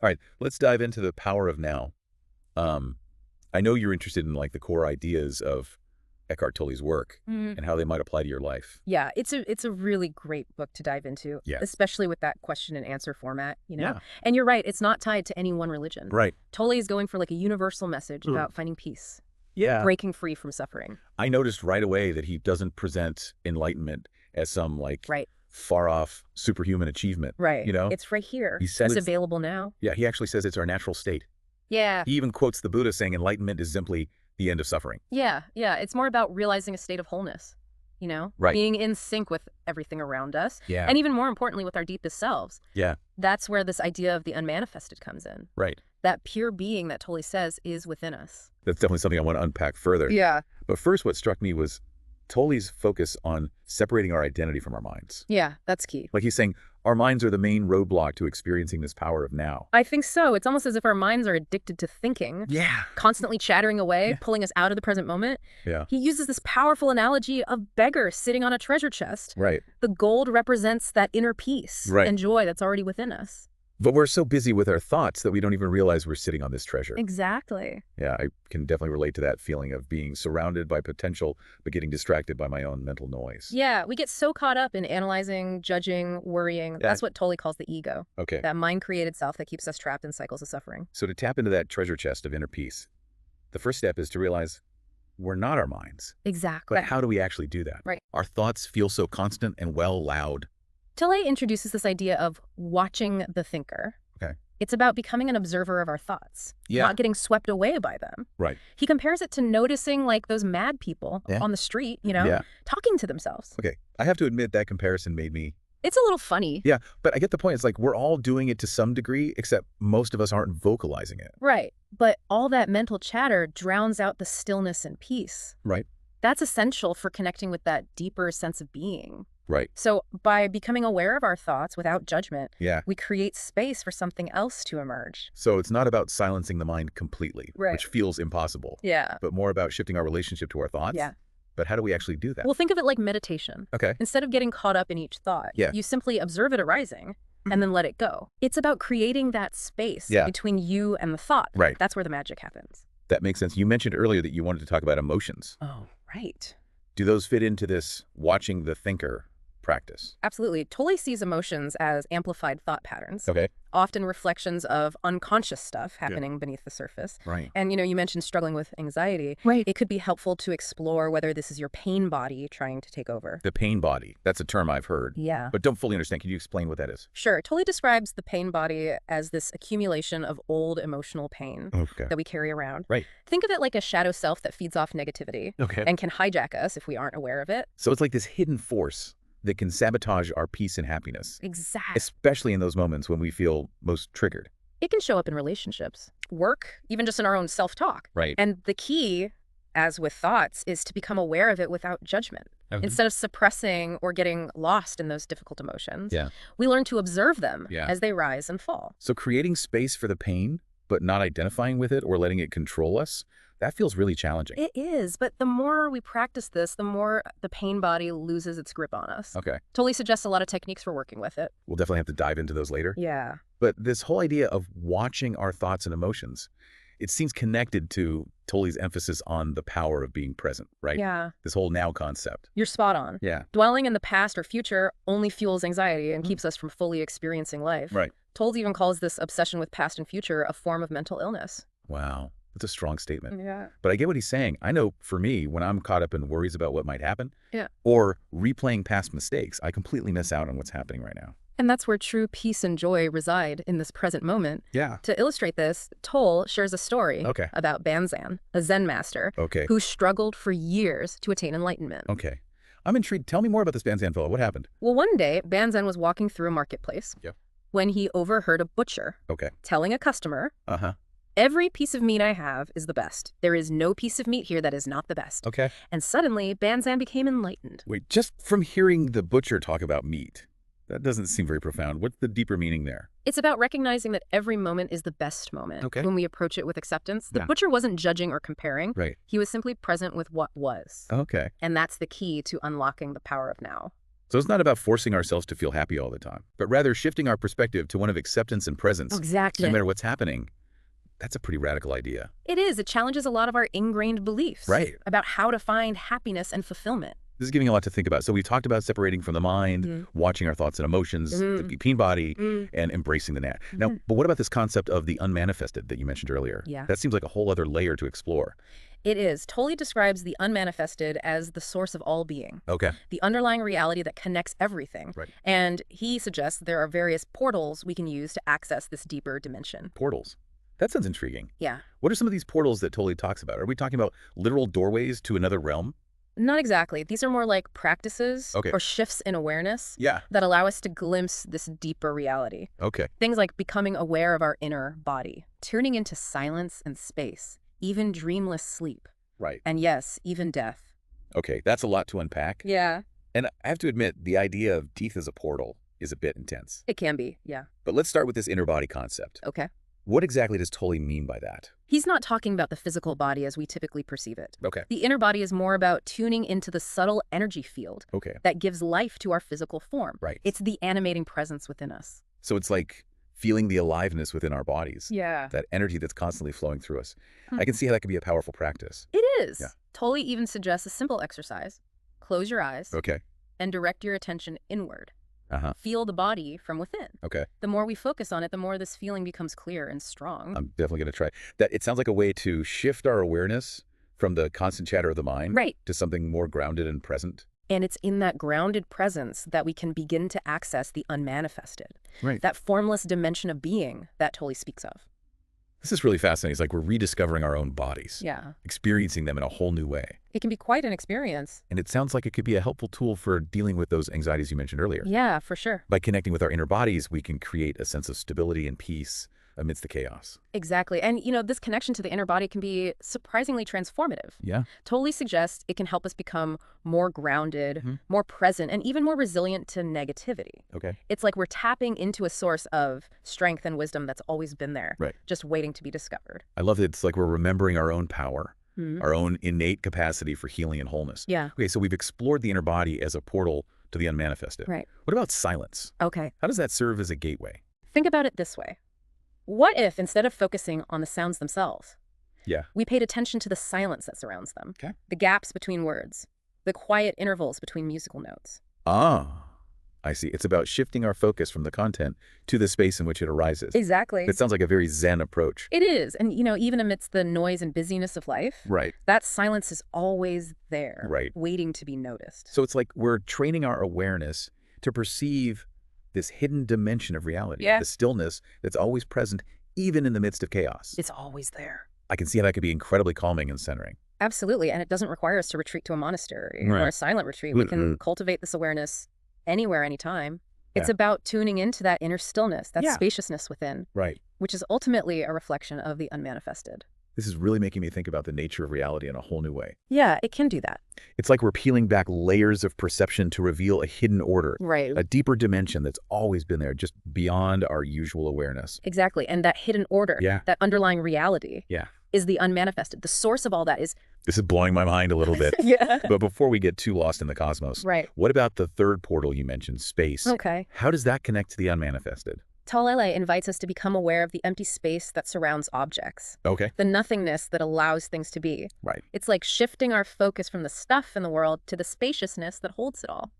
All right, let's dive into the power of now. Um, I know you're interested in like the core ideas of Eckhart Tolle's work Mm. and how they might apply to your life. Yeah, it's a really great book to dive into, Yeah. especially with that question and answer format, you know? Yeah. And you're right, it's not tied to any one religion. Right. Tolle is going for like a universal message Mm. about finding peace, Yeah. breaking free from suffering. I noticed right away that he doesn't present enlightenment as some like Right, far off superhuman achievement. right. You know, It's right here. he says It's it's, available now. yeah, he actually says it's our natural state. Yeah. He even quotes the Buddha saying enlightenment is simply the end of suffering. Yeah, yeah. It's more about realizing a state of wholeness, you know? Right. Being in sync with everything around us. Yeah. And even more importantly, with our deepest selves. Yeah. That's where this idea of the unmanifested comes in. Right. That pure being that Tolle says is within us. That's definitely something I want to unpack further. Yeah. But first, what struck me was Tolle's focus on separating our identity from our minds. Yeah, that's key. Like he's saying, our minds are the main roadblock to experiencing this power of now. I think so. It's almost as if our minds are addicted to thinking, Yeah. constantly chattering away, Yeah. pulling us out of the present moment. Yeah. He uses this powerful analogy of beggar sitting on a treasure chest. Right. The gold represents that inner peace Right. and joy that's already within us. But we're so busy with our thoughts that we don't even realize we're sitting on this treasure. Exactly. Yeah, I can definitely relate to that feeling of being surrounded by potential, but getting distracted by my own mental noise. Yeah, we get so caught up in analyzing, judging, worrying. That's what Tolle calls the ego. Okay. That mind-created self that keeps us trapped in cycles of suffering. So to tap into that treasure chest of inner peace, the first step is to realize we're not our minds. Exactly. But how do we actually do that? Right. Our thoughts feel so constant and well loud. Tolle introduces this idea of watching the thinker. Okay. It's about becoming an observer of our thoughts, Yeah. not getting swept away by them. Right. He compares it to noticing like those mad people Yeah. on the street, you know, Yeah. talking to themselves. Okay. I have to admit that comparison made me. It's a little funny. Yeah. But I get the point. It's like we're all doing it to some degree, except most of us aren't vocalizing it. Right. But all that mental chatter drowns out the stillness and peace. Right. That's essential for connecting with that deeper sense of being. Right. So by becoming aware of our thoughts without judgment, Yeah. we create space for something else to emerge. So it's not about silencing the mind completely, Right. which feels impossible, Yeah. but more about shifting our relationship to our thoughts. Yeah. But how do we actually do that? Well, think of it like meditation. Okay. Instead of getting caught up in each thought, Yeah. you simply observe it arising and then let it go. It's about creating that space Yeah. between you and the thought. Right. That's where the magic happens. That makes sense. You mentioned earlier that you wanted to talk about emotions. Oh, right. Do those fit into this watching the thinker practice? Absolutely. Tolle sees emotions as amplified thought patterns, Okay. often reflections of unconscious stuff happening beneath the surface. Right. And, you mentioned struggling with anxiety. Right. It could be helpful to explore whether this is your pain body trying to take over. The pain body. That's a term I've heard, Yeah. but don't fully understand. Can you explain what that is? Sure. Tolle describes the pain body as this accumulation of old emotional pain Okay. that we carry around. Right. Think of it like a shadow self that feeds off negativity Okay. and can hijack us if we aren't aware of it. So it's like this hidden force that can sabotage our peace and happiness, Exactly. especially in those moments when we feel most triggered. It can show up in relationships, work, even just in our own self-talk. Right. And the key, as with thoughts, is to become aware of it without judgment. Mhm. Instead of suppressing or getting lost in those difficult emotions, Yeah. we learn to observe them Yeah. as they rise and fall. So creating space for the pain, but not identifying with it or letting it control us, that feels really challenging. It is, but the more we practice this, the more the pain body loses its grip on us. Okay. Tolle suggests a lot of techniques for working with it. We'll definitely have to dive into those later. Yeah. But this whole idea of watching our thoughts and emotions, it seems connected to Tolle's emphasis on the power of being present, right? Yeah. This whole now concept. You're spot on. Yeah. Dwelling in the past or future only fuels anxiety and keeps us from fully experiencing life. Right. Tolle even calls this obsession with past and future a form of mental illness. Wow. That's a strong statement. Yeah. But I get what he's saying. I know for me, when I'm caught up in worries about what might happen Yeah. or replaying past mistakes, I completely miss out on what's happening right now. And that's where true peace and joy reside in this present moment. Yeah. To illustrate this, Tolle shares a story Okay. about Banzan, a Zen master Okay. who struggled for years to attain enlightenment. Okay. I'm intrigued. Tell me more about this Banzan fellow. What happened? Well, one day, Banzan was walking through a marketplace Yeah. when he overheard a butcher Okay. telling a customer, Uh-huh. "Every piece of meat I have is the best. There is no piece of meat here that is not the best." Okay. And suddenly, Banzan became enlightened. Wait, just from hearing the butcher talk about meat, that doesn't seem very profound. What's the deeper meaning there? It's about recognizing that every moment is the best moment. Okay. When we approach it with acceptance. The Yeah. butcher wasn't judging or comparing. Right. He was simply present with what was. Okay. And that's the key to unlocking the power of now. So it's not about forcing ourselves to feel happy all the time, but rather shifting our perspective to one of acceptance and presence. Exactly. No matter what's happening. That's a pretty radical idea. It is. It challenges a lot of our ingrained beliefs Right. about how to find happiness and fulfillment. This is giving a lot to think about. So we talked about separating from the mind, watching our thoughts and emotions, the being body, and embracing the net. Now, but what about this concept of the unmanifested that you mentioned earlier? Yeah. That seems like a whole other layer to explore. It is. Tolle describes the unmanifested as the source of all being, Okay. the underlying reality that connects everything. Right. And he suggests there are various portals we can use to access this deeper dimension. Portals. That sounds intriguing. Yeah. What are some of these portals that Tolle talks about? Are we talking about literal doorways to another realm? Not exactly. These are more like practices Okay. or shifts in awareness Yeah. that allow us to glimpse this deeper reality. Okay. Things like becoming aware of our inner body, tuning into silence and space, even dreamless sleep, Right. and yes, even death. Okay. That's a lot to unpack. Yeah, And I have to admit, the idea of teeth as a portal is a bit intense. it can be. Yeah. But let's start with this inner body concept. Okay. What exactly does Tolle mean by that? He's not talking about the physical body as we typically perceive it. Okay. The inner body is more about tuning into the subtle energy field Okay. that gives life to our physical form. Right. It's the animating presence within us. So it's like feeling the aliveness within our bodies. Yeah. That energy that's constantly flowing through us. I can see how that could be a powerful practice. It is. Yeah. Tolle even suggests a simple exercise. Close your eyes Okay. and direct your attention inward. Uh-huh. Feel the body from within. Okay. The more we focus on it, the more this feeling becomes clear and strong. I'm definitely going to try. That it sounds like a way to shift our awareness from the constant chatter of the mind Right. to something more grounded and present. And it's in that grounded presence that we can begin to access the unmanifested. Right. That formless dimension of being that Tolle speaks of. This is really fascinating. It's like we're rediscovering our own bodies, Yeah. experiencing them in a whole new way. It can be quite an experience. And it sounds like it could be a helpful tool for dealing with those anxieties you mentioned earlier. Yeah, for sure. By connecting with our inner bodies, we can create a sense of stability and peace amidst the chaos. Exactly. And, this connection to the inner body can be surprisingly transformative. Yeah. Tolle suggests it can help us become more grounded, more present, and even more resilient to negativity. Okay. It's like we're tapping into a source of strength and wisdom that's always been there, Right. just waiting to be discovered. I love that it's like we're remembering our own power, our own innate capacity for healing and wholeness. Yeah. Okay, so we've explored the inner body as a portal to the unmanifested. Right. What about silence? Okay. How does that serve as a gateway? Think about it this way. What if, instead of focusing on the sounds themselves, Yeah. we paid attention to the silence that surrounds them? Okay. The gaps between words, the quiet intervals between musical notes. Ah, I see. It's about shifting our focus from the content to the space in which it arises. Exactly. That sounds like a very Zen approach. It is. And, even amidst the noise and busyness of life, Right. that silence is always there, Right. waiting to be noticed. So it's like we're training our awareness to perceive this hidden dimension of reality, Yeah. the stillness that's always present, even in the midst of chaos. It's always there. I can see how that could be incredibly calming and centering. Absolutely. And it doesn't require us to retreat to a monastery or Right. a silent retreat. We can cultivate this awareness anywhere, anytime. It's Yeah. about tuning into that inner stillness, that Yeah. spaciousness within, Right. which is ultimately a reflection of the unmanifested. This is really making me think about the nature of reality in a whole new way. Yeah, it can do that. It's like we're peeling back layers of perception to reveal a hidden order, Right. a deeper dimension that's always been there, just beyond our usual awareness. Exactly. And that hidden order, Yeah. that underlying reality, Yeah. is the unmanifested. The source of all that is... This is blowing my mind a little bit. Yeah. But before we get too lost in the cosmos, Right. what about the third portal you mentioned, space? Okay. How does that connect to the unmanifested? Tolle invites us to become aware of the empty space that surrounds objects, Okay. the nothingness that allows things to be. Right. It's like shifting our focus from the stuff in the world to the spaciousness that holds it all.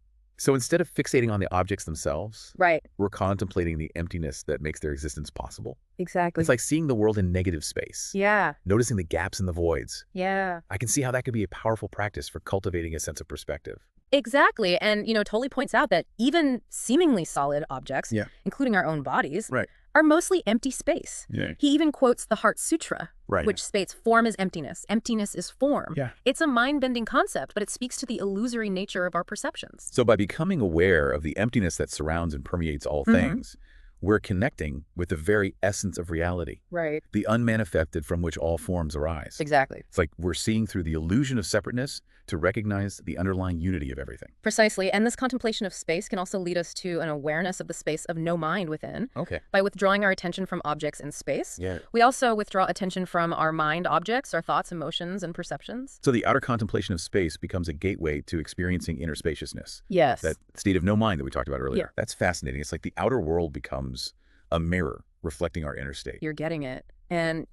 So instead of fixating on the objects themselves, Right. we're contemplating the emptiness that makes their existence possible. Exactly. It's like seeing the world in negative space, Yeah. noticing the gaps and the voids. Yeah. I can see how that could be a powerful practice for cultivating a sense of perspective. Exactly. And, Tolle points out that even seemingly solid objects, Yeah. including our own bodies, Right. are mostly empty space. Yeah. He even quotes the Heart Sutra, Right. which states form is emptiness. Emptiness is form. Yeah. It's a mind-bending concept, but it speaks to the illusory nature of our perceptions. So by becoming aware of the emptiness that surrounds and permeates all things, we're connecting with the very essence of reality, Right. the unmanifested from which all forms arise. Exactly. It's like we're seeing through the illusion of separateness to recognize the underlying unity of everything. Precisely. And this contemplation of space can also lead us to an awareness of the space of no mind within. Okay. By withdrawing our attention from objects in space, Yeah. we also withdraw attention from our mind objects, our thoughts, emotions, and perceptions. So the outer contemplation of space becomes a gateway to experiencing inner spaciousness. Yes. That state of no mind that we talked about earlier. Yeah. That's fascinating. It's like the outer world becomes a mirror reflecting our inner state. You're getting it. And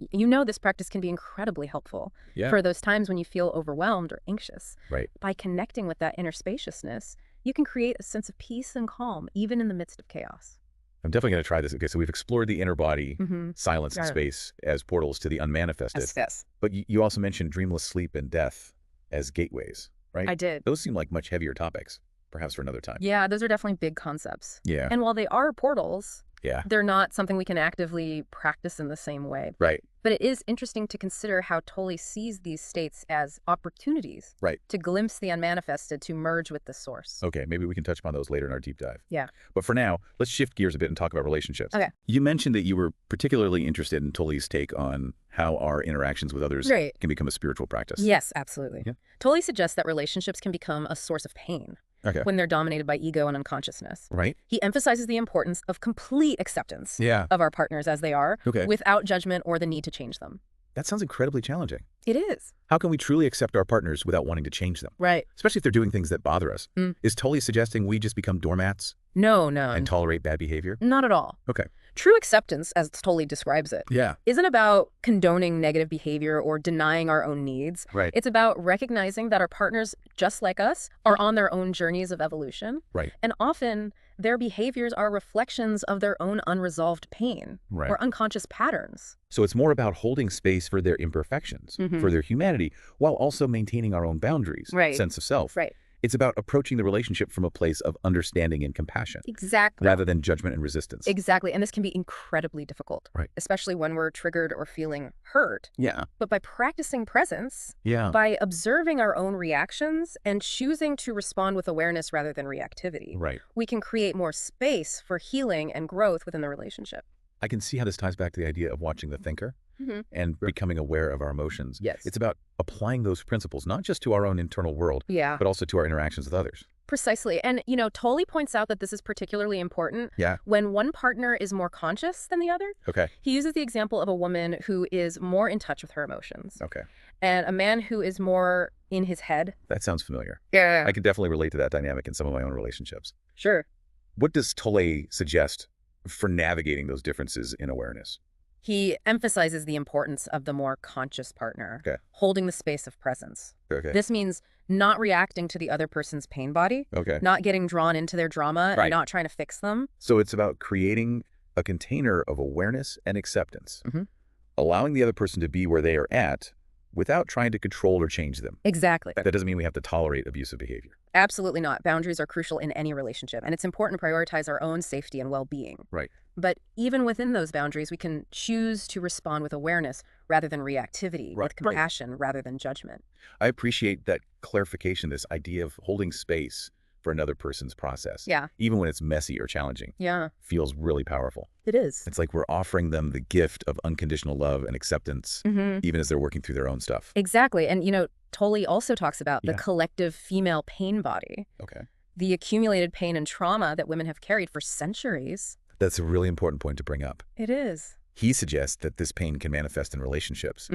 this practice can be incredibly helpful Yeah. for those times when you feel overwhelmed or anxious. Right. By connecting with that inner spaciousness, you can create a sense of peace and calm, even in the midst of chaos. I'm definitely going to try this. Okay, so we've explored the inner body, silence, and Yeah. space as portals to the unmanifested. Yes. But you also mentioned dreamless sleep and death as gateways, right? I did. Those seem like much heavier topics, perhaps for another time. Yeah, those are definitely big concepts. Yeah. And while they are portals, Yeah. they're not something we can actively practice in the same way. Right. But it is interesting to consider how Tolle sees these states as opportunities Right. to glimpse the unmanifested, to merge with the source. Okay, maybe we can touch upon those later in our deep dive. Yeah. But for now, let's shift gears a bit and talk about relationships. Okay. You mentioned that you were particularly interested in Tolle's take on how our interactions with others Right. can become a spiritual practice. Yes, absolutely. Yeah. Tolle suggests that relationships can become a source of pain Okay. when they're dominated by ego and unconsciousness. Right? He emphasizes the importance of complete acceptance Yeah. of our partners as they are, Okay. without judgment or the need to change them. That sounds incredibly challenging. It is. How can we truly accept our partners without wanting to change them? Right. Especially if they're doing things that bother us. Mm. Is Tolle suggesting we just become doormats No, and tolerate bad behavior? not at all. Okay. True acceptance, as Tolle describes it, Yeah. isn't about condoning negative behavior or denying our own needs. Right. It's about recognizing that our partners, just like us, are on their own journeys of evolution. Right. And often, their behaviors are reflections of their own unresolved pain Right. or unconscious patterns. So it's more about holding space for their imperfections, for their humanity, while also maintaining our own boundaries, Right. sense of self. Right. It's about approaching the relationship from a place of understanding and compassion, Exactly. rather than judgment and resistance. Exactly. And this can be incredibly difficult, Right. especially when we're triggered or feeling hurt. Yeah. But by practicing presence, Yeah. by observing our own reactions and choosing to respond with awareness rather than reactivity, Right. we can create more space for healing and growth within the relationship. I can see how this ties back to the idea of watching the thinker and becoming aware of our emotions. Yes. It's about applying those principles, not just to our own internal world, Yeah, but also to our interactions with others. precisely. And, Tolle points out that this is particularly important Yeah. when one partner is more conscious than the other. Okay. He uses the example of a woman who is more in touch with her emotions Okay. and a man who is more in his head. That sounds familiar. Yeah. I can definitely relate to that dynamic in some of my own relationships. Sure. What does Tolle suggest for navigating those differences in awareness? He emphasizes the importance of the more conscious partner, Okay. holding the space of presence. Okay. This means not reacting to the other person's pain body, Okay. not getting drawn into their drama, Right. and not trying to fix them. So it's about creating a container of awareness and acceptance, Mhm. allowing the other person to be where they are at without trying to control or change them. Exactly. That doesn't mean we have to tolerate abusive behavior. Absolutely not. Boundaries are crucial in any relationship, and it's important to prioritize our own safety and well-being. Right. But even within those boundaries, we can choose to respond with awareness rather than reactivity, Right. with compassion rather than judgment. I appreciate that clarification, this idea of holding space for another person's process. Yeah. Even when it's messy or challenging, Yeah, feels really powerful. it is. It's like we're offering them the gift of unconditional love and acceptance, even as they're working through their own stuff. Exactly. And, Tolle also talks about the Yeah. collective female pain body, Okay. the accumulated pain and trauma that women have carried for centuries. That's a really important point to bring up. It is. He suggests that this pain can manifest in relationships,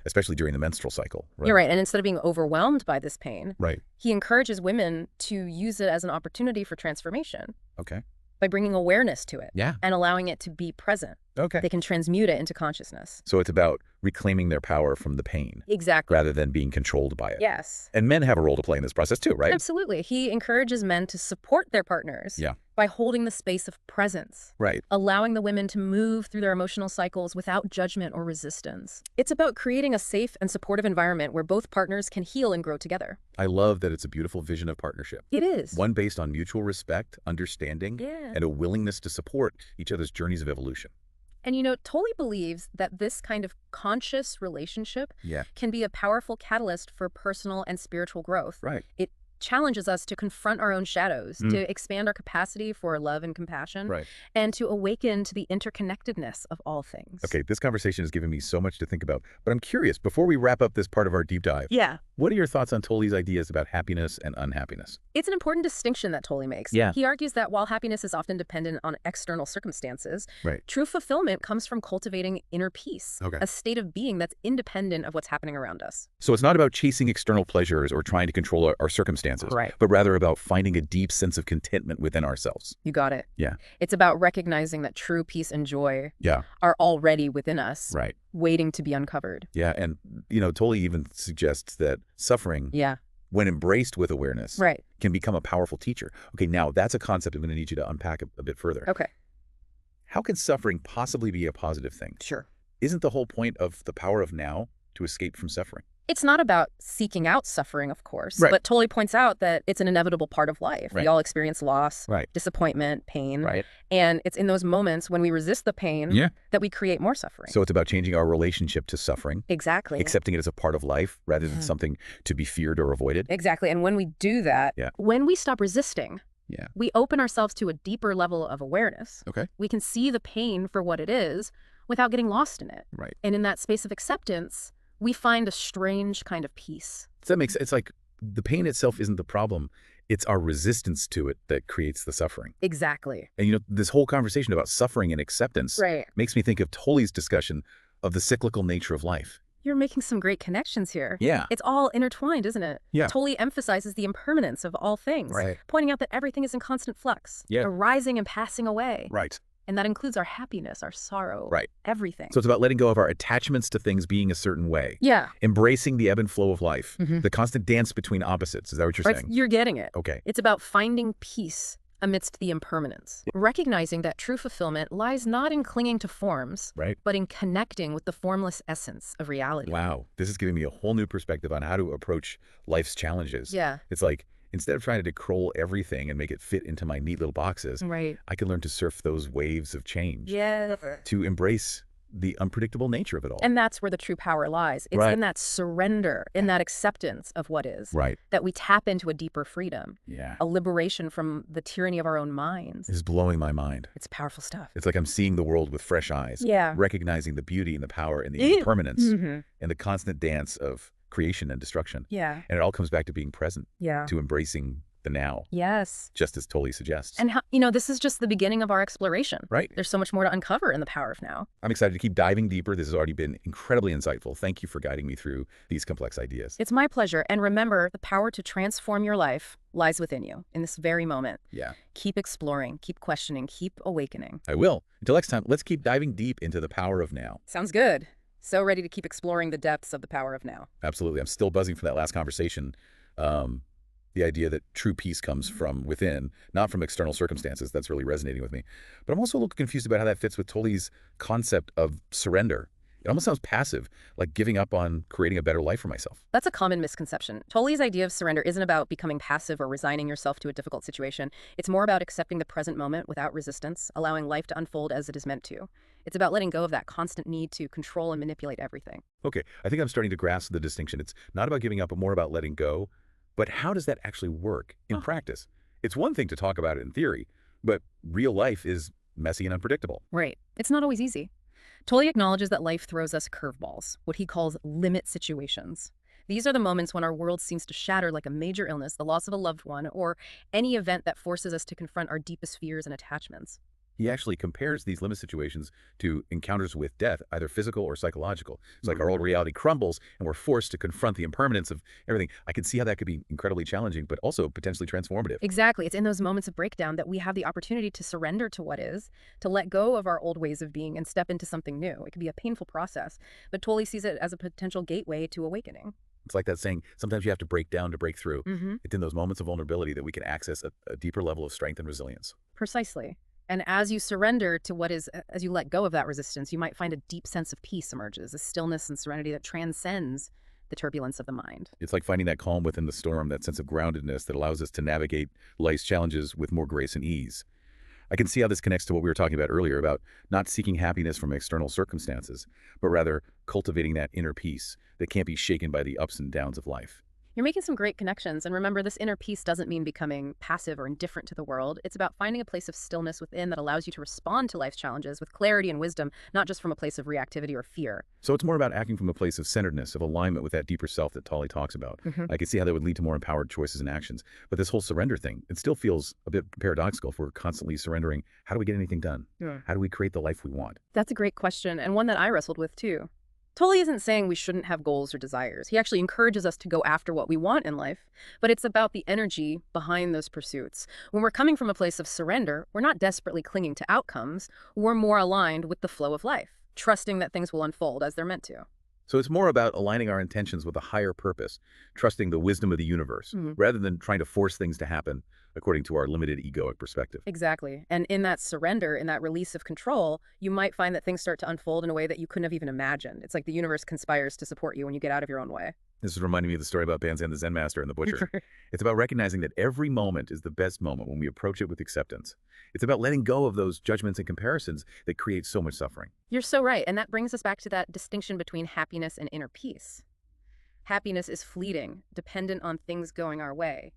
especially during the menstrual cycle. Right? You're right. And instead of being overwhelmed by this pain, Right. he encourages women to use it as an opportunity for transformation Okay. by bringing awareness to it Yeah. and allowing it to be present. Okay. They can transmute it into consciousness. So it's about reclaiming their power from the pain Exactly. rather than being controlled by it. Yes. And men have a role to play in this process too, right? Absolutely. He encourages men to support their partners Yeah. by holding the space of presence, Right. allowing the women to move through their emotional cycles without judgment or resistance. It's about creating a safe and supportive environment where both partners can heal and grow together. I love that it's a beautiful vision of partnership. It is. One based on mutual respect, understanding, Yeah. and a willingness to support each other's journeys of evolution. And Tolle believes that this kind of conscious relationship Yeah. can be a powerful catalyst for personal and spiritual growth. Right. It challenges us to confront our own shadows, to expand our capacity for love and compassion, Right. and to awaken to the interconnectedness of all things. Okay, this conversation has given me so much to think about, but I'm curious, before we wrap up this part of our deep dive, Yeah. what are your thoughts on Tolle's ideas about happiness and unhappiness? It's an important distinction that Tolle makes. Yeah. He argues that while happiness is often dependent on external circumstances, Right. true fulfillment comes from cultivating inner peace, Okay. a state of being that's independent of what's happening around us. So it's not about chasing external pleasures or trying to control our circumstances, Right. but rather about finding a deep sense of contentment within ourselves. You got it. Yeah. It's about recognizing that true peace and joy Yeah. are already within us, Right. waiting to be uncovered. Yeah, and Tolle even suggests that suffering, Yeah. when embraced with awareness, Right. can become a powerful teacher. Okay, now that's a concept I'm going to need you to unpack a bit further. Okay. How can suffering possibly be a positive thing? Sure. Isn't the whole point of the power of now to escape from suffering? It's not about seeking out suffering, of course, Right. but Tolle points out that it's an inevitable part of life. Right. We all experience loss, Right. disappointment, pain, Right. and it's in those moments when we resist the pain Yeah. that we create more suffering. So it's about changing our relationship to suffering, Exactly. accepting it as a part of life rather than something to be feared or avoided. Exactly. And when we do that, Yeah. when we stop resisting, Yeah. we open ourselves to a deeper level of awareness. Okay. We can see the pain for what it is without getting lost in it. Right. And in that space of acceptance, we find a strange kind of peace. So that makes it's like the pain itself isn't the problem. It's our resistance to it that creates the suffering. Exactly. And this whole conversation about suffering and acceptance Right. makes me think of Tolle's discussion of the cyclical nature of life. You're making some great connections here. Yeah. It's all intertwined, isn't it? Yeah. Tolle emphasizes the impermanence of all things, Right. pointing out that everything is in constant flux, Yeah. arising and passing away. Right. And that includes our happiness, our sorrow, Right. everything. So it's about letting go of our attachments to things being a certain way. Yeah. Embracing the ebb and flow of life. Mhm. The constant dance between opposites. Is that what you're Right, saying? you're getting it. Okay. It's about finding peace amidst the impermanence, recognizing that true fulfillment lies not in clinging to forms, Right. but in connecting with the formless essence of reality. Wow. This is giving me a whole new perspective on how to approach life's challenges. Yeah. It's like, instead of trying to control everything and make it fit into my neat little boxes, Right. I can learn to surf those waves of change. Yeah. To embrace the unpredictable nature of it all. And that's where the true power lies. It's Right. in that surrender, in that acceptance of what is, Right. that we tap into a deeper freedom, Yeah. a liberation from the tyranny of our own minds. This is blowing my mind. It's powerful stuff. It's like I'm seeing the world with fresh eyes. Yeah. Recognizing the beauty and the power and the Yeah. impermanence Mhm. and the constant dance of creation and destruction. Yeah. And it all comes back to being present, Yeah. to embracing the now, Yes. just as Tolle suggests. And, this is just the beginning of our exploration. Right. There's so much more to uncover in the power of now. I'm excited to keep diving deeper. This has already been incredibly insightful. Thank you for guiding me through these complex ideas. It's my pleasure. And remember, the power to transform your life lies within you in this very moment. Yeah, Keep exploring, keep questioning, keep awakening. I will. Until next time, let's keep diving deep into the power of now. Sounds good. So ready to keep exploring the depths of the power of now. Absolutely. I'm still buzzing from that last conversation. The idea that true peace comes from within, not from external circumstances. That's really resonating with me. But I'm also a little confused about how that fits with Tolle's concept of surrender. It almost sounds passive, like giving up on creating a better life for myself. That's a common misconception. Tolle's idea of surrender isn't about becoming passive or resigning yourself to a difficult situation. It's more about accepting the present moment without resistance, allowing life to unfold as it is meant to. It's about letting go of that constant need to control and manipulate everything. Okay, I think I'm starting to grasp the distinction. It's not about giving up, but more about letting go. But how does that actually work in practice? It's one thing to talk about it in theory, but real life is messy and unpredictable. Right. It's not always easy. Tolle acknowledges that life throws us curveballs, what he calls limit situations. These are the moments when our world seems to shatter, like a major illness, the loss of a loved one, or any event that forces us to confront our deepest fears and attachments. He actually compares these limit situations to encounters with death, either physical or psychological. It's like our old reality crumbles and we're forced to confront the impermanence of everything. I can see how that could be incredibly challenging, but also potentially transformative. Exactly. It's in those moments of breakdown that we have the opportunity to surrender to what is, to let go of our old ways of being and step into something new. It can be a painful process, but Tolle sees it as a potential gateway to awakening. It's like that saying, sometimes you have to break down to break through. Mm-hmm. It's in those moments of vulnerability that we can access a deeper level of strength and resilience. Precisely. And as you surrender to what is, as you let go of that resistance, you might find a deep sense of peace emerges, a stillness and serenity that transcends the turbulence of the mind. It's like finding that calm within the storm, that sense of groundedness that allows us to navigate life's challenges with more grace and ease. I can see how this connects to what we were talking about earlier about not seeking happiness from external circumstances, but rather cultivating that inner peace that can't be shaken by the ups and downs of life. You're making some great connections, and remember, this inner peace doesn't mean becoming passive or indifferent to the world. It's about finding a place of stillness within that allows you to respond to life's challenges with clarity and wisdom, not just from a place of reactivity or fear. So it's more about acting from a place of centeredness, of alignment with that deeper self that Tolle talks about. Hmm. I can see how that would lead to more empowered choices and actions. But this whole surrender thing, it still feels a bit paradoxical if we're constantly surrendering. How do we get anything done? Yeah. How do we create the life we want? That's a great question, and one that I wrestled with too. Tully isn't saying we shouldn't have goals or desires. He actually encourages us to go after what we want in life, but it's about the energy behind those pursuits. When we're coming from a place of surrender, we're not desperately clinging to outcomes. We're more aligned with the flow of life, trusting that things will unfold as they're meant to. So it's more about aligning our intentions with a higher purpose, trusting the wisdom of the universe, Mhm. rather than trying to force things to happen according to our limited egoic perspective. Exactly. And in that surrender, in that release of control, you might find that things start to unfold in a way that you couldn't have even imagined. It's like the universe conspires to support you when you get out of your own way. This is reminding me of the story about Banzan the Zen Master and the Butcher. It's about recognizing that every moment is the best moment when we approach it with acceptance. It's about letting go of those judgments and comparisons that create so much suffering. You're so right. And that brings us back to that distinction between happiness and inner peace. Happiness is fleeting, dependent on things going our way.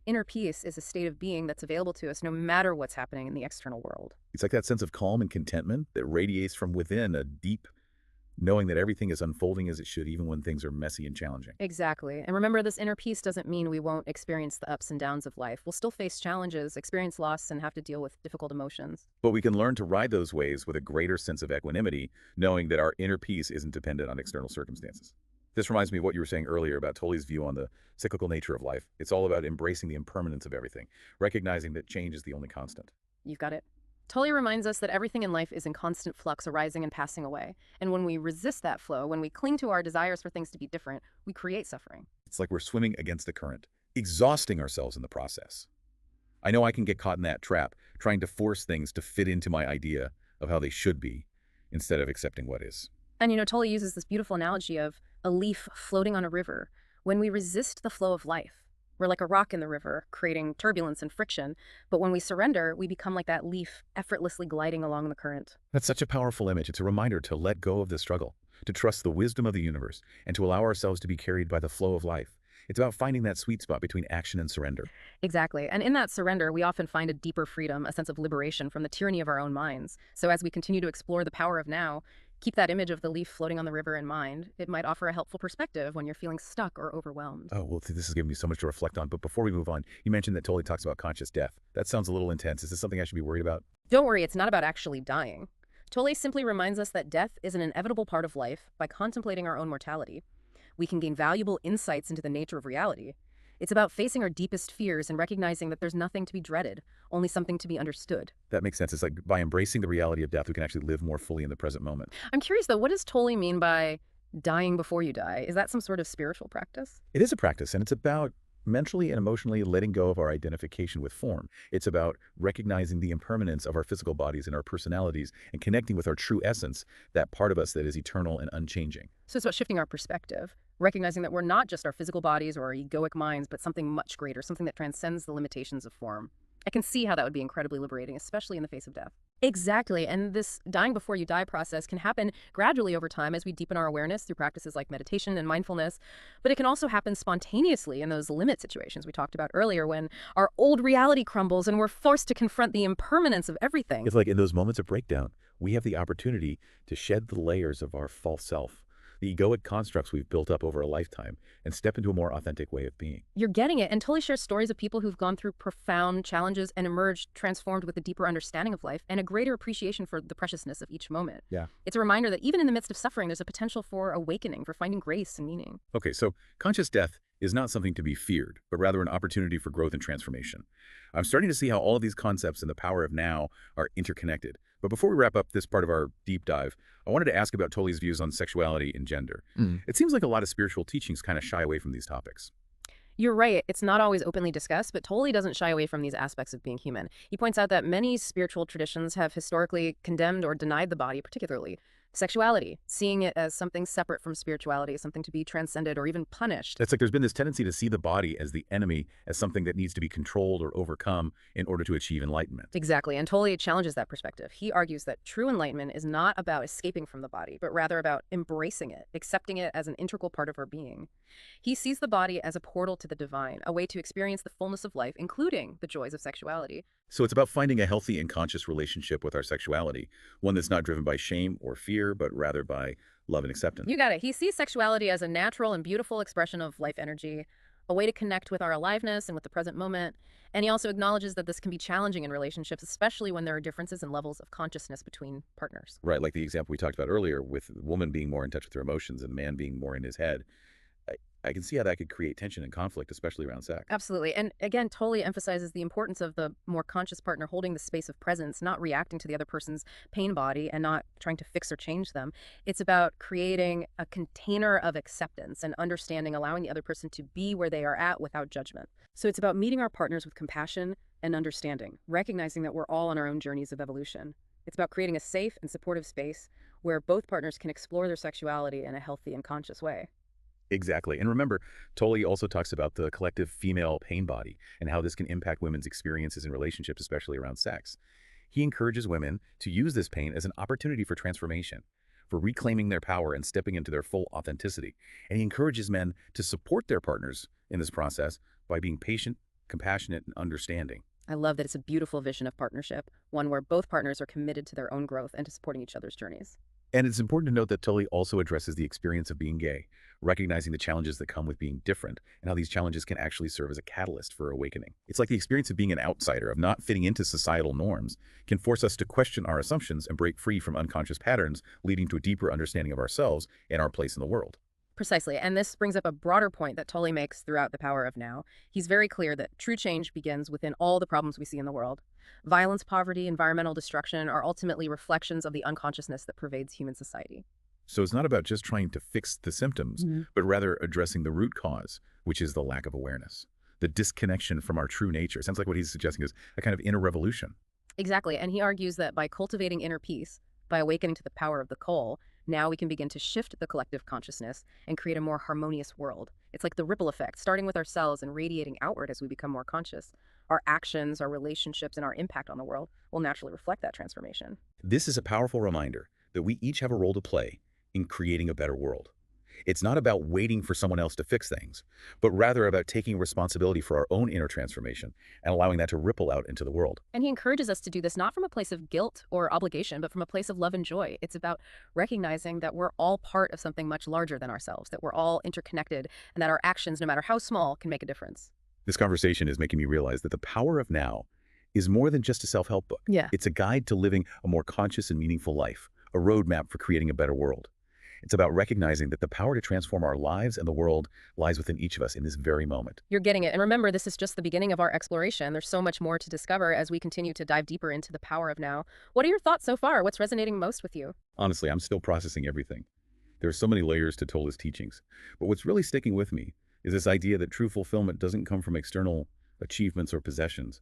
Inner peace is a state of being that's available to us no matter what's happening in the external world. It's like that sense of calm and contentment that radiates from within, a deep knowing that everything is unfolding as it should, even when things are messy and challenging. Exactly. And remember, this inner peace doesn't mean we won't experience the ups and downs of life. We'll still face challenges, experience loss, and have to deal with difficult emotions. But we can learn to ride those waves with a greater sense of equanimity, knowing that our inner peace isn't dependent on external circumstances. This reminds me of what you were saying earlier about Tolle's view on the cyclical nature of life. It's all about embracing the impermanence of everything, recognizing that change is the only constant. You've got it. Tully reminds us that everything in life is in constant flux, arising and passing away. And when we resist that flow, when we cling to our desires for things to be different, we create suffering. It's like we're swimming against the current, exhausting ourselves in the process. I know I can get caught in that trap, trying to force things to fit into my idea of how they should be, instead of accepting what is. And Tully uses this beautiful analogy of a leaf floating on a river. When we resist the flow of life, we're like a rock in the river, creating turbulence and friction. But when we surrender, we become like that leaf, effortlessly gliding along the current. That's such a powerful image. It's a reminder to let go of the struggle, to trust the wisdom of the universe, and to allow ourselves to be carried by the flow of life. It's about finding that sweet spot between action and surrender. Exactly. And in that surrender, we often find a deeper freedom, a sense of liberation from the tyranny of our own minds. So as we continue to explore the power of now, keep that image of the leaf floating on the river in mind. It might offer a helpful perspective when you're feeling stuck or overwhelmed. Oh, well, this has given me so much to reflect on. But before we move on, you mentioned that Tolle talks about conscious death. That sounds a little intense. Is this something I should be worried about? Don't worry, it's not about actually dying. Tolle simply reminds us that death is an inevitable part of life. By contemplating our own mortality, we can gain valuable insights into the nature of reality. It's about facing our deepest fears and recognizing that there's nothing to be dreaded, only something to be understood. That makes sense. It's like by embracing the reality of death, we can actually live more fully in the present moment. I'm curious though, what does Tolle mean by dying before you die? Is that some sort of spiritual practice? It is a practice, and it's about mentally and emotionally letting go of our identification with form. It's about recognizing the impermanence of our physical bodies and our personalities and connecting with our true essence, that part of us that is eternal and unchanging. So it's about shifting our perspective, recognizing that we're not just our physical bodies or our egoic minds, but something much greater, something that transcends the limitations of form. I can see how that would be incredibly liberating, especially in the face of death. Exactly. And this dying before you die process can happen gradually over time as we deepen our awareness through practices like meditation and mindfulness. But it can also happen spontaneously in those limit situations we talked about earlier when our old reality crumbles and we're forced to confront the impermanence of everything. It's like in those moments of breakdown, we have the opportunity to shed the layers of our false self, the egoic constructs we've built up over a lifetime, and step into a more authentic way of being. You're getting it. And Tully shares stories of people who've gone through profound challenges and emerged transformed with a deeper understanding of life and a greater appreciation for the preciousness of each moment. Yeah. It's a reminder that even in the midst of suffering, there's a potential for awakening, for finding grace and meaning. Okay, so conscious death is not something to be feared, but rather an opportunity for growth and transformation. I'm starting to see how all of these concepts and the power of now are interconnected. But before we wrap up this part of our deep dive, I wanted to ask about Tolle's views on sexuality and gender. It seems like a lot of spiritual teachings kind of shy away from these topics. You're right. It's not always openly discussed, but Tully doesn't shy away from these aspects of being human. He points out that many spiritual traditions have historically condemned or denied the body particularly. Sexuality, seeing it as something separate from spirituality, something to be transcended or even punished. It's like there's been this tendency to see the body as the enemy, as something that needs to be controlled or overcome in order to achieve enlightenment. Exactly, and Tolle challenges that perspective. He argues that true enlightenment is not about escaping from the body, but rather about embracing it, accepting it as an integral part of our being. He sees the body as a portal to the divine, a way to experience the fullness of life, including the joys of sexuality. So it's about finding a healthy and conscious relationship with our sexuality, one that's not driven by shame or fear, but rather by love and acceptance. You got it. He sees sexuality as a natural and beautiful expression of life energy, a way to connect with our aliveness and with the present moment. And he also acknowledges that this can be challenging in relationships, especially when there are differences in levels of consciousness between partners. Right, like the example we talked about earlier with the woman being more in touch with her emotions and man being more in his head. I, I can see how that could create tension and conflict, especially around sex. Absolutely. And again, Tolle emphasizes the importance of the more conscious partner holding the space of presence, not reacting to the other person's pain body and not trying to fix or change them. It's about creating a container of acceptance and understanding, allowing the other person to be where they are at without judgment. So it's about meeting our partners with compassion and understanding, recognizing that we're all on our own journeys of evolution. It's about creating a safe and supportive space where both partners can explore their sexuality in a healthy and conscious way. Exactly. And remember, Tolle also talks about the collective female pain body and how this can impact women's experiences in relationships, especially around sex. He encourages women to use this pain as an opportunity for transformation, for reclaiming their power and stepping into their full authenticity. And he encourages men to support their partners in this process by being patient, compassionate, and understanding. I love that it's a beautiful vision of partnership, one where both partners are committed to their own growth and to supporting each other's journeys. And it's important to note that Tully also addresses the experience of being gay, recognizing the challenges that come with being different and how these challenges can actually serve as a catalyst for awakening. It's like the experience of being an outsider, of not fitting into societal norms, can force us to question our assumptions and break free from unconscious patterns, leading to a deeper understanding of ourselves and our place in the world. Precisely. And this brings up a broader point that Tolle makes throughout The Power of Now. He's very clear that true change begins within all the problems we see in the world. Violence, poverty, environmental destruction are ultimately reflections of the unconsciousness that pervades human society. So it's not about just trying to fix the symptoms, but rather addressing the root cause, which is the lack of awareness, the disconnection from our true nature. Sounds like what he's suggesting is a kind of inner revolution. Exactly. And he argues that by cultivating inner peace, by awakening to the power of the coal, now we can begin to shift the collective consciousness and create a more harmonious world. It's like the ripple effect, starting with ourselves and radiating outward as we become more conscious. Our actions, our relationships, and our impact on the world will naturally reflect that transformation. This is a powerful reminder that we each have a role to play in creating a better world. It's not about waiting for someone else to fix things, but rather about taking responsibility for our own inner transformation and allowing that to ripple out into the world. And he encourages us to do this not from a place of guilt or obligation, but from a place of love and joy. It's about recognizing that we're all part of something much larger than ourselves, that we're all interconnected, and that our actions, no matter how small, can make a difference. This conversation is making me realize that the power of now is more than just a self-help book. Yeah. It's a guide to living a more conscious and meaningful life, a roadmap for creating a better world. It's about recognizing that the power to transform our lives and the world lies within each of us in this very moment. You're getting it. And remember, this is just the beginning of our exploration. There's so much more to discover as we continue to dive deeper into the power of now. What are your thoughts so far? What's resonating most with you? Honestly, I'm still processing everything. There are so many layers to Tolle's teachings. But what's really sticking with me is this idea that true fulfillment doesn't come from external achievements or possessions,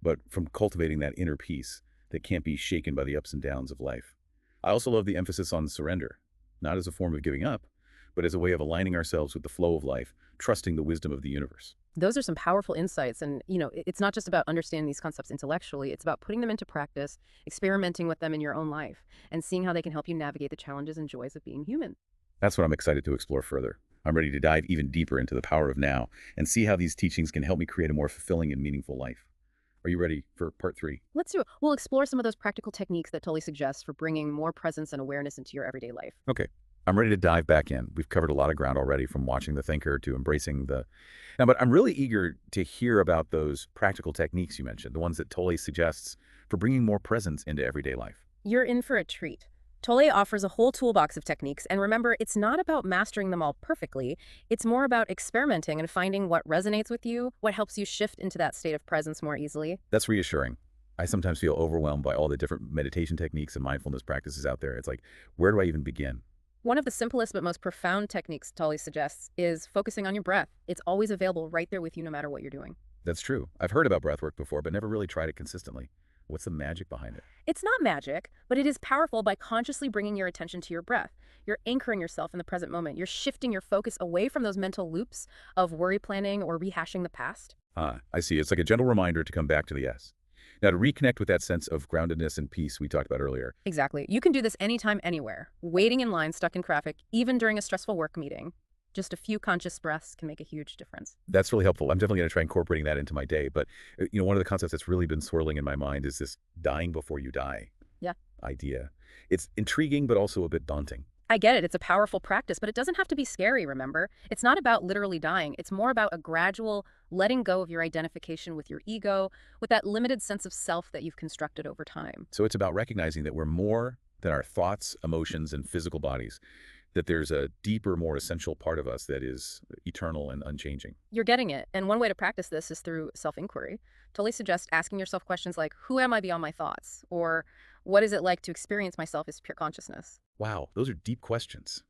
but from cultivating that inner peace that can't be shaken by the ups and downs of life. I also love the emphasis on surrender, not as a form of giving up, but as a way of aligning ourselves with the flow of life, trusting the wisdom of the universe. Those are some powerful insights. And, it's not just about understanding these concepts intellectually. It's about putting them into practice, experimenting with them in your own life, and seeing how they can help you navigate the challenges and joys of being human. That's what I'm excited to explore further. I'm ready to dive even deeper into the power of now and see how these teachings can help me create a more fulfilling and meaningful life. Are you ready for part 3? Let's do it. We'll explore some of those practical techniques that Tully suggests for bringing more presence and awareness into your everyday life. Okay. I'm ready to dive back in. We've covered a lot of ground already, from watching the thinker to embracing the... Now, but I'm really eager to hear about those practical techniques you mentioned, the ones that Tolle suggests for bringing more presence into everyday life. You're in for a treat. Tolle offers a whole toolbox of techniques, and remember, it's not about mastering them all perfectly. It's more about experimenting and finding what resonates with you, what helps you shift into that state of presence more easily. That's reassuring. I sometimes feel overwhelmed by all the different meditation techniques and mindfulness practices out there. It's like, where do I even begin? One of the simplest but most profound techniques Tolle suggests is focusing on your breath. It's always available right there with you no matter what you're doing. That's true. I've heard about breathwork before, but never really tried it consistently. What's the magic behind it? It's not magic, but it is powerful by consciously bringing your attention to your breath. You're anchoring yourself in the present moment. You're shifting your focus away from those mental loops of worry planning or rehashing the past. Ah, I see. It's like a gentle reminder to come back to the S. Now, to reconnect with that sense of groundedness and peace we talked about earlier. Exactly. You can do this anytime, anywhere. Waiting in line, stuck in traffic, even during a stressful work meeting. Just a few conscious breaths can make a huge difference. That's really helpful. I'm definitely going to try incorporating that into my day. But, one of the concepts that's really been swirling in my mind is this dying before you die Yeah. idea. It's intriguing, but also a bit daunting. I get it. It's a powerful practice, but it doesn't have to be scary, remember? It's not about literally dying. It's more about a gradual letting go of your identification with your ego, with that limited sense of self that you've constructed over time. So it's about recognizing that we're more than our thoughts, emotions, and physical bodies, that there's a deeper, more essential part of us that is eternal and unchanging. You're getting it. And one way to practice this is through self-inquiry. Totally suggest asking yourself questions like, who am I beyond my thoughts? Or what is it like to experience myself as pure consciousness? Wow, those are deep questions.